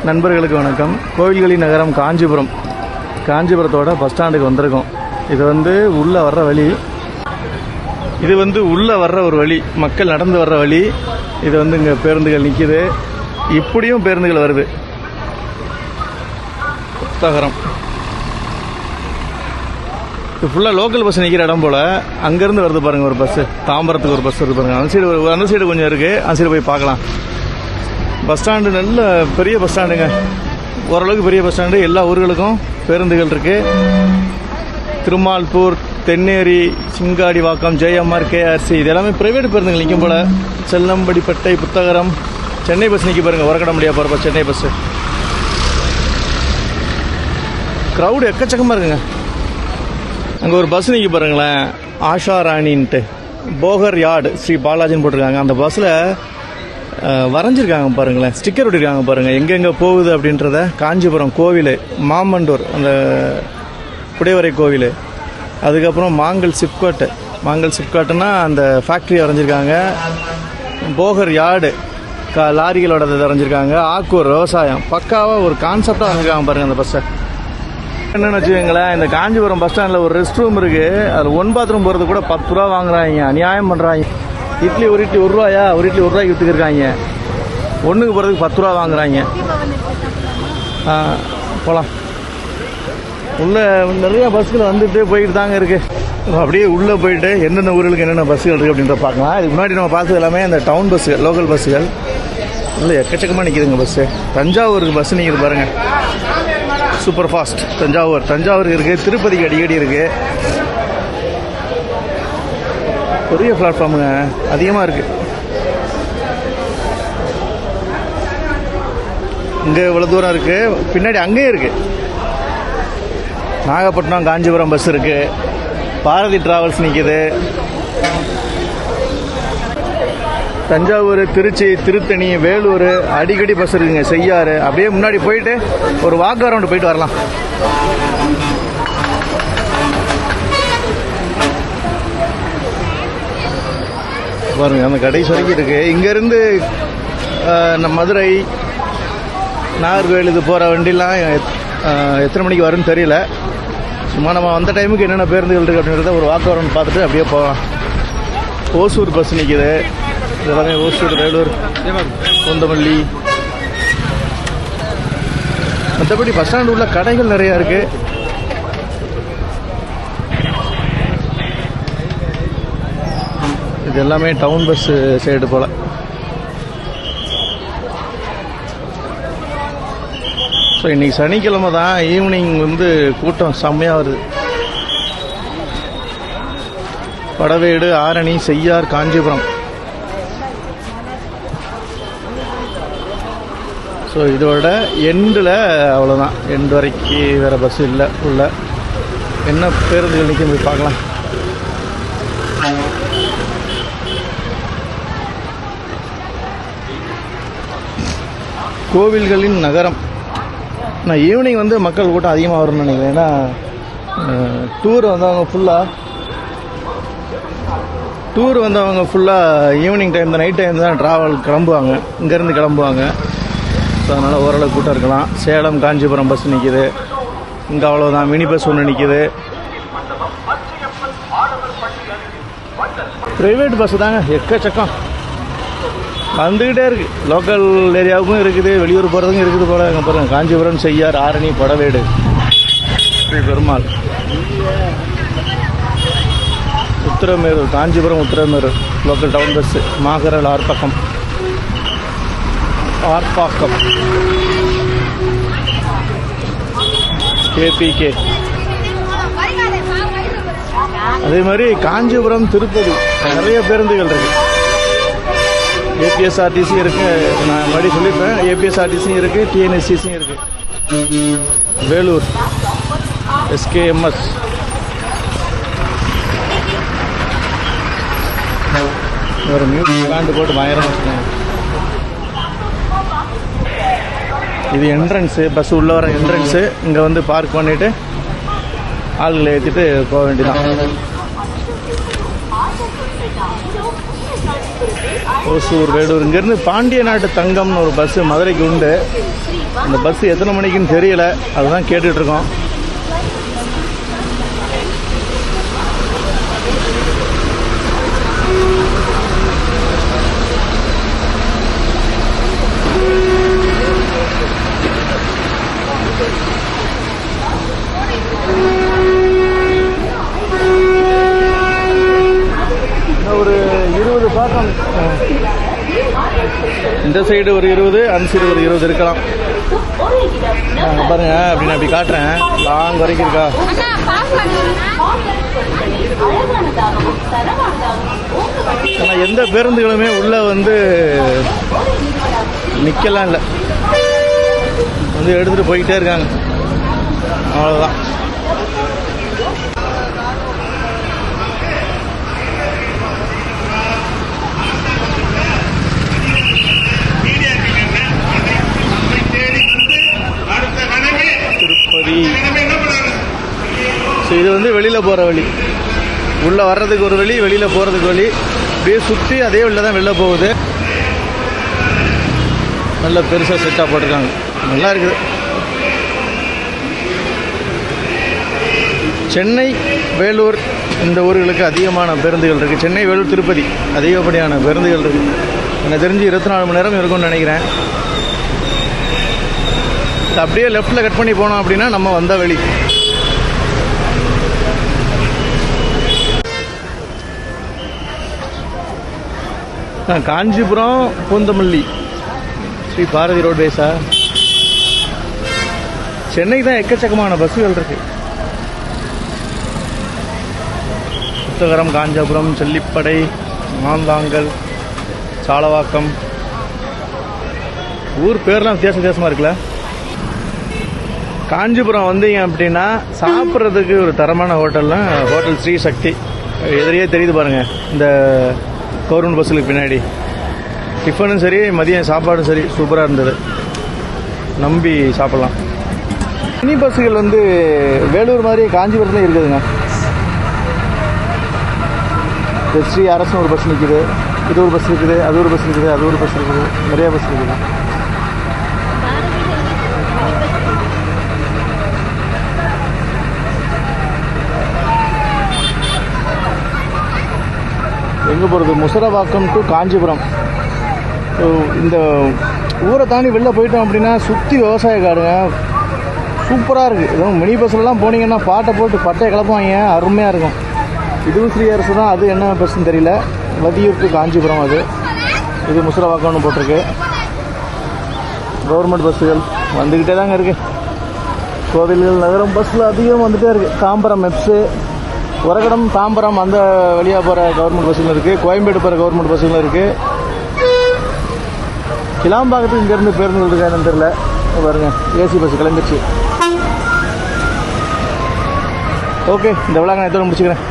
நண்பர்களுக்கு வணக்கம். கோவில்களின் நகரம் காஞ்சிபுரம். காஞ்சிபுரத்தோட பஸ் ஸ்டாண்டுக்கு வந்திருக்கோம். இது உள்ளே வர்ற வழி. உள்ளே வர்ற ஒரு வழி, மக்கள் நடந்து வர்ற வழி. இது இங்கே பேருந்துகள் நிற்கிது. இப்படியும் பேருந்துகள் வருது. புத்தகரம் இது ஃபுல்லாக லோக்கல் பஸ் நிற்கிற இடம் போல். அங்கேருந்து வருது பாருங்கள் ஒரு பஸ்ஸு. தாம்பரத்துக்கு ஒரு பஸ் வருது பாருங்கள். அந்த சைடு கொஞ்சம் இருக்குது. அந்த சைடு போய் பார்க்கலாம். பஸ் ஸ்டாண்டு நல்ல பெரிய பஸ் ஸ்டாண்டுங்க. ஓரளவுக்கு பெரிய பஸ் ஸ்டாண்டு. எல்லா ஊர்களுக்கும் பேருந்துகள் இருக்குது. திருமால்பூர், தென்னேரி, சிங்காடிவாக்கம், ஜெயம்ஆர், கேஆர்சி இது எல்லாமே ப்ரைவேட் பேருந்துகள் நிற்கும் போல். செல்லம்படிப்பட்டை, புத்தகரம், சென்னை பஸ் நிற்க பாருங்கள். உரக்கட முடியாது போகிறப்ப சென்னை பஸ்ஸு. க்ரௌடு எக்கச்சக்கமாக இருக்குங்க. அங்கே ஒரு பஸ் நிற்க பாருங்களேன், ஆஷா ராணின்ட்டு. போகர் யார்டு ஸ்ரீ பாலாஜின்னு போட்டிருக்காங்க. அந்த பஸ்ஸில் வரைஞ்சிருக்காங்க பாருங்களேன், ஸ்டிக்கர் ஒட்டிருக்காங்க பாருங்கள், எங்கெங்கே போகுது அப்படின்றத. காஞ்சிபுரம் கோவில், மாமண்டூர் அந்த குடைவரை கோவில், அதுக்கப்புறம் மாங்கல் சிப்காட்டுன்னா அந்த ஃபேக்ட்ரி வரைஞ்சிருக்காங்க. போகர் யார்டு லாரிகளோட வரைஞ்சிருக்காங்க. ஆக்கூர் விவசாயம் பக்காவாக ஒரு கான்செப்டாக வரைஞ்சிருக்காங்க பாருங்கள் அந்த பஸ்ஸை. என்னென்னு வச்சுக்கோங்களேன், இந்த காஞ்சிபுரம் பஸ் ஸ்டாண்டில் ஒரு ரெஸ்ட் ரூம் இருக்குது. அதில் 1 பாத்ரூம் போகிறது கூட 10 ரூபா வாங்குறாங்க. அநியாயம் பண்ணுறாங்க. இட்லி ஒரு இட்லி 1 ரூபாயா, ஒரு இட்லி 1 ரூபாய்க்கு விற்றுக்கிருக்காங்க. ஒன்றுக்கு போகிறதுக்கு 10 ரூபா வாங்குறாங்க. போகலாம். உள்ளே நிறைய பஸ்ஸுகள் வந்துட்டு போயிட்டு தாங்க இருக்குது. அப்படியே உள்ளே போயிட்டு எந்தெந்த ஊர்களுக்கு என்னென்ன பஸ்ஸுகள் இருக்குது அப்படின்ற பார்க்கலாம். இதுக்கு முன்னாடி நம்ம பார்த்தது எல்லாமே அந்த டவுன் பஸ்ஸுகள், லோக்கல் பஸ்ஸுகள். இல்லை எக்கச்சக்கமாக நிற்கிதுங்க பஸ்ஸு. தஞ்சாவூருக்கு பஸ்ஸு நிற்கிது பாருங்கள், சூப்பர் ஃபாஸ்ட். தஞ்சாவூருக்கு இருக்குது. திருப்பதிக்கு அடிக்கடி இருக்குது. பெரிய பிளாட்ஃபார்முங்க, அதிகமாக இருக்குது. இங்கே இவ்வளோ தூரம் இருக்குது. பின்னாடி அங்கேயும் இருக்குது. நாகப்பட்டினம் காஞ்சிபுரம் பஸ் இருக்குது. பாரதி டிராவல்ஸ் நிற்கிது. தஞ்சாவூர், திருச்சி, திருத்தணி, வேலூர் அடிக்கடி பஸ் இருக்குங்க. செய்யாறு. அப்படியே முன்னாடி போயிட்டு ஒரு வாக் அரவுண்டு போயிட்டு வரலாம். பாருங்க, அந்த கடைசி வரைக்கும் இருக்குது. இங்கேருந்து மதுரை, நாகர்கோவில் இது போகிற வண்டிலாம் எத்தனை மணிக்கு வரும்னு தெரியல. சும்மா நம்ம வந்த டைமுக்கு என்னென்ன பேருந்துகள் இருக்குது அப்படின்றத ஒரு வாக்கு வரணும்னு பார்த்துட்டு அப்படியே போகலாம். ஓசூர் பஸ் நிற்கிது. இதெல்லாமே ஓசூர், வேலூர், பூந்தமல்லி. மற்றபடி பஸ் ஸ்டாண்டு உள்ள கடைகள் நிறையா இருக்குது. இது எல்லாமே டவுன் பஸ் சைடு போல். ஸோ இன்றைக்கி சனிக்கிழமை தான். ஈவினிங் கூட்டம் செம்மையாக வருது. படவேடு, ஆரணி, செய்யார், காஞ்சிபுரம். ஸோ இதோட எண்டில் அவ்வளோதான். எண்டு வரைக்கும் வேறு பஸ் இல்லை. உள்ள என்ன பேருந்துகள் நிற்கும் போய் பார்க்கலாம். கோவில்களின் நகரம். நான் ஈவினிங் மக்கள் கூட்டம் அதிகமாக வரும்னு நினைக்கிறேன். ஏன்னா டூர் வந்தவங்க ஃபுல்லாக ஈவினிங் டைம் தான், நைட் டைம் தான் கிளம்புவாங்க. இங்கேருந்து கிளம்புவாங்க. ஸோ அதனால் ஓரளவு கூட்டம் இருக்கலாம். சேலம், காஞ்சிபுரம் பஸ் நிற்கிது. இங்கே அவ்வளோதான். மினி பஸ் ஒன்று நிற்கிது. ப்ரைவேட் பஸ்ஸு தாங்க எக்கச்சக்கம் வந்துக்கிட்டே இருக்குது. லோக்கல் ஏரியாவுக்கும் இருக்குது, வெளியூர் போகிறதுக்கும் இருக்குது போல. அங்கே பாருங்கள், Kanchipuram, Cheyyar, Arani, Padavedu, Sri Perumal, Uthiramerur. Kanchipuram, Uthiramerur local town bus. Magaral, Arpakkam, KPK. அதே மாதிரி காஞ்சிபுரம், திருப்பதி நிறைய பேருந்துகள் இருக்குது. ஏபிஎஸ்ஆர்டிசி இருக்குது. நான் மறுபடியும் சொல்லியிருப்பேன். ஏபிஎஸ்ஆர்டிசியும் இருக்குது, டிஎன்எஸ்சிசியும் இருக்குது. வேலூர், எஸ்கேஎம்எஸ். ஒரு மியூசிக் பேண்டு போட்டு பயங்கரமாக வச்சுருக்காங்க. இது என்ட்ரன்ஸு, பஸ் உள்ளே வர என்ட்ரன்ஸு. இங்கே பார்க் பண்ணிவிட்டு ஆளுகளை ஏற்றிட்டு போக வேண்டியதான். ஓசூர், வேலூர். இங்கேருந்து பாண்டிய நாட்டு தங்கம்னு ஒரு பஸ்ஸு மதுரைக்கு உண்டு. இந்த பஸ் எத்தனை மணிக்குன்னு தெரியல, அதுதான் கேட்டுட்டு இருக்கோம். ஒரு 20 பாக்கம், இந்த சைடு ஒரு 20, அந்த சைடு ஒரு 20 இருக்கலாம். பாருங்க, அப்படி நான் அப்படி காட்டுறேன், லாங் வரைக்கும் இருக்கா. ஆனால் எந்த பேருந்துகளுமே உள்ள வந்து நிக்கலாம் இல்லை, வந்து எடுத்துட்டு போய்கிட்டே இருக்காங்க, அவ்வளோதான். திருப்பதி. ஸோ இது வந்து வெளியில் போகிற வழி, உள்ளே வர்றதுக்கு ஒரு வழி, வெளியில் போகிறதுக்கு வழி, அப்படியே சுற்றி அதே வழியில் தான் வெளில போகுது. நல்ல பெருசாக செட்டாக போட்டிருக்காங்க, நல்லா இருக்குது. சென்னை, வேலூர் இந்த ஊர்களுக்கு அதிகமான பேருந்துகள் இருக்குது. சென்னை, வேலூர், திருப்பதி அதிகப்படியான பேருந்துகள் இருக்குது. எனக்கு தெரிஞ்சு 24 மணி நேரம் இருக்கும்னு நினைக்கிறேன். அப்படியே லெஃப்டில் கட் பண்ணி போனோம் அப்படின்னா நம்ம வந்த வழி. காஞ்சிபுரம், பூந்தமல்லி, ஸ்ரீ பாரதி ரோட்வேஸா. சென்னை தான் எக்கச்சக்கமான பஸ்ஸுகள் இருக்கு. புத்தகரம், காஞ்சிபுரம், செல்லிப்படை, மாந்தாங்கல், சாலவாக்கம், ஊர் பேர்லாம் வித்தியாசமாக இருக்குல்ல. காஞ்சிபுரம் வந்தீங்க அப்படின்னா சாப்பிட்றதுக்கு ஒரு தரமான ஹோட்டல்னா ஹோட்டல் ஸ்ரீ சக்தி. எதிரியே தெரியுது பாருங்கள், இந்த கவர்மெண்ட் பஸ்ஸுக்கு பின்னாடி. டிஃபனும் சரி, மதியம் சாப்பாடும் சரி, சூப்பராக இருந்தது, நம்பி சாப்பிட்லாம். மினி பஸ்ஸுகள் வந்து வேலூர் மாதிரி காஞ்சிபுரத்தில் இருக்குதுங்க. ஸ்ரீ அரசு ஒரு பஸ் நிற்குது, இது ஒரு பஸ் இருக்குது, அது ஒரு பஸ் இருக்குது, அது ஒரு பஸ் இருக்குது, நிறையா பஸ் இருக்குது. எங்கே போகிறது? முசரவாக்கம் டு காஞ்சிபுரம். இந்த ஊரை தாண்டி வெளில போயிட்டோம் அப்படின்னா சுற்றி விவசாய காடுங்க, சூப்பராக இருக்குது. இதுவும் மினி பஸ்லலாம் போனீங்கன்னா பாட்டை போட்டு பட்டையை கிளப்புவாங்க, அருமையாக இருக்கும். இதுவும் ஸ்ரீ அரசு தான், அது என்ன பஸ்ன்னு தெரியல. வதியூர் டு காஞ்சிபுரம் அது. இது முசரவாக்கம்னு போட்டிருக்கு. கவர்மெண்ட் பஸ்ஸுகள் வந்துக்கிட்டே தாங்க இருக்குது. கோவில்கள், நகரம் பஸ்ஸில் அதிகம் வந்துகிட்டே இருக்குது. தாம்பரம் மெப்ஸு, உரகடம், தாம்பரம் அந்த வழியாக போகிற கவர்மெண்ட் பஸ்ஸுகளும் இருக்குது. கோயம்பேடு போகிற கவர்மெண்ட் பஸ்ஸுகளும் இருக்குது. கிளாம்பாக்கத்துக்கு இங்கேருந்து பேருந்துகள் இருக்காதுன்னு தெரியல. பாருங்க, ஏசி பஸ் கிளம்பிடுச்சு. ஓகே, இந்த விழா நான் இதோட முடிச்சுக்கிறேன்.